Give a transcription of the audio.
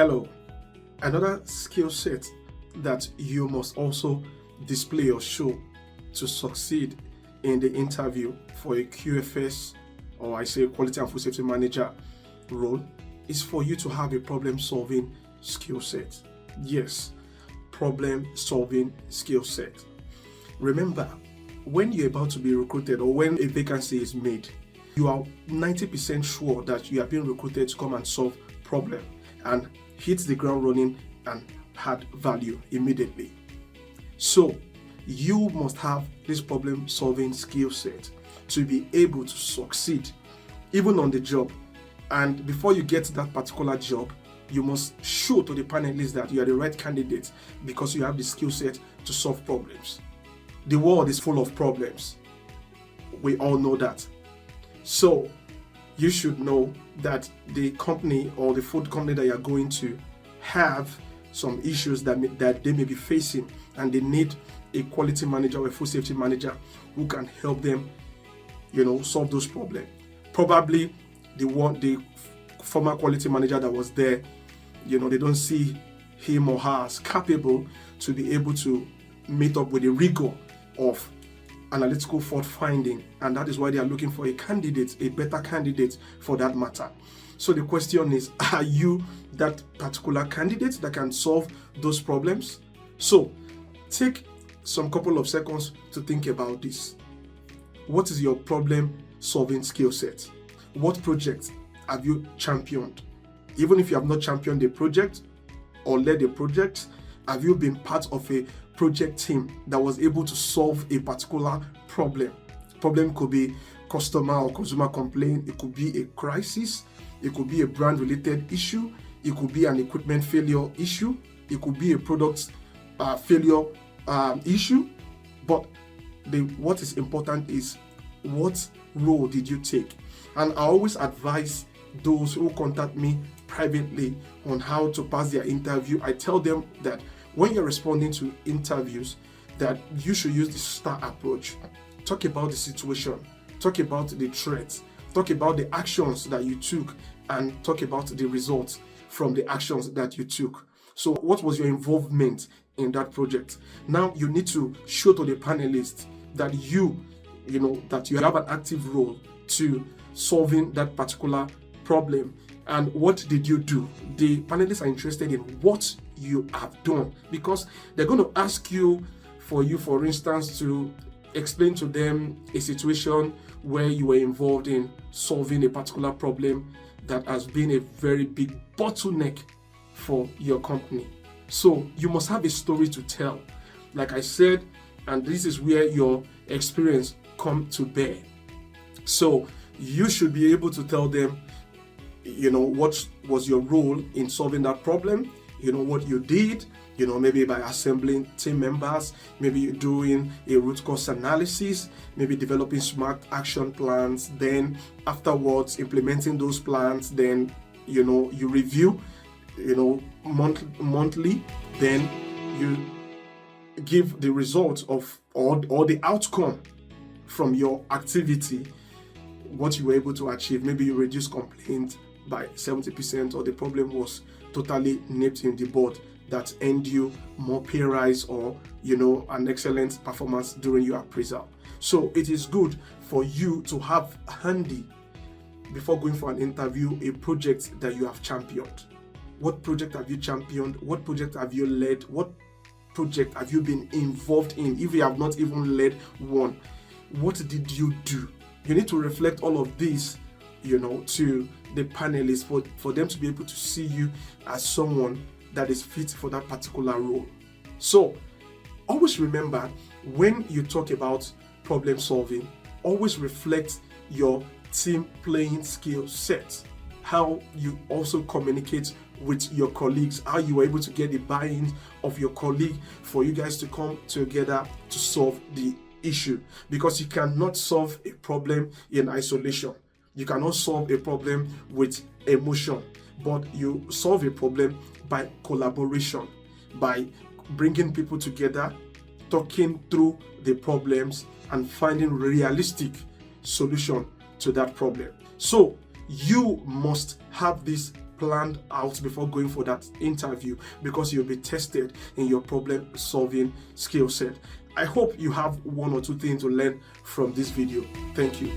Hello. Another skill set that you must also display or show to succeed in the interview for a QFS, or I say quality and food safety manager role, is for you to have a problem solving skill set. Yes, problem solving skill set. Remember, when you're about to be recruited or when a vacancy is made, you are 90% sure that you are being recruited to come and solve problem and hit the ground running and add value immediately. So you must have this problem solving skill set to be able to succeed even on the job. And before you get that particular job, you must show to the panelists that you are the right candidate because you have the skill set to solve problems. The world is full of problems. We all know that. So you should know that the company or the food company that you're going to have some issues that they may be facing, and they need a quality manager or a food safety manager who can help them, solve those problems. Probably the former quality manager that was there, they don't see him or her as capable to be able to meet up with the rigor of analytical fault finding, and that is why they are looking for a better candidate for that matter. So the question is, are you that particular candidate that can solve those problems? So take some couple of seconds to think about this. What is your problem solving skill set? What project have you championed? Even if you have not championed a project or led a project, have you been part of a project team that was able to solve a particular problem? Problem could be customer or consumer complaint, it could be a crisis, it could be a brand related issue, it could be an equipment failure issue, it could be a product failure issue. But what is important is, what role did you take? And I always advise those who contact me privately on how to pass their interview. I tell them that when you're responding to interviews, that you should use the STAR approach. Talk about the situation, talk about the threats, talk about the actions that you took, and talk about the results from the actions that you took. So what was your involvement in that project? Now you need to show to the panelists that you have an active role to solving that particular problem. And what did you do? The panelists are interested in what you have done, because they're going to ask you, for instance, to explain to them a situation where you were involved in solving a particular problem that has been a very big bottleneck for your company. So you must have a story to tell, like I said, and this is where your experience comes to bear. So you should be able to tell them, what was your role in solving that problem, what you did, maybe by assembling team members, maybe doing a root cause analysis, maybe developing smart action plans, then afterwards implementing those plans, then, you review, monthly, then you give the results of or the outcome from your activity, what you were able to achieve. Maybe you reduce complaints by 70%, or the problem was totally nipped in the bud, that earned you more pay rise or an excellent performance during your appraisal. So it is good for you to have handy, before going for an interview, a project that you have championed. What project have you championed? What project have you led? What project have you been involved in? If you have not even led one, what did you do? You need to reflect all of this, to the panelists for them to be able to see you as someone that is fit for that particular role. So always remember, when you talk about problem solving, always reflect your team playing skill set, how you also communicate with your colleagues, how you were able to get the buy-in of your colleague for you guys to come together to solve the issue. Because you cannot solve a problem in isolation. You cannot solve a problem with emotion, but you solve a problem by collaboration, by bringing people together, talking through the problems, and finding realistic solution to that problem. So you must have this planned out before going for that interview, because you'll be tested in your problem solving skill set. I hope you have one or two things to learn from this video. Thank you.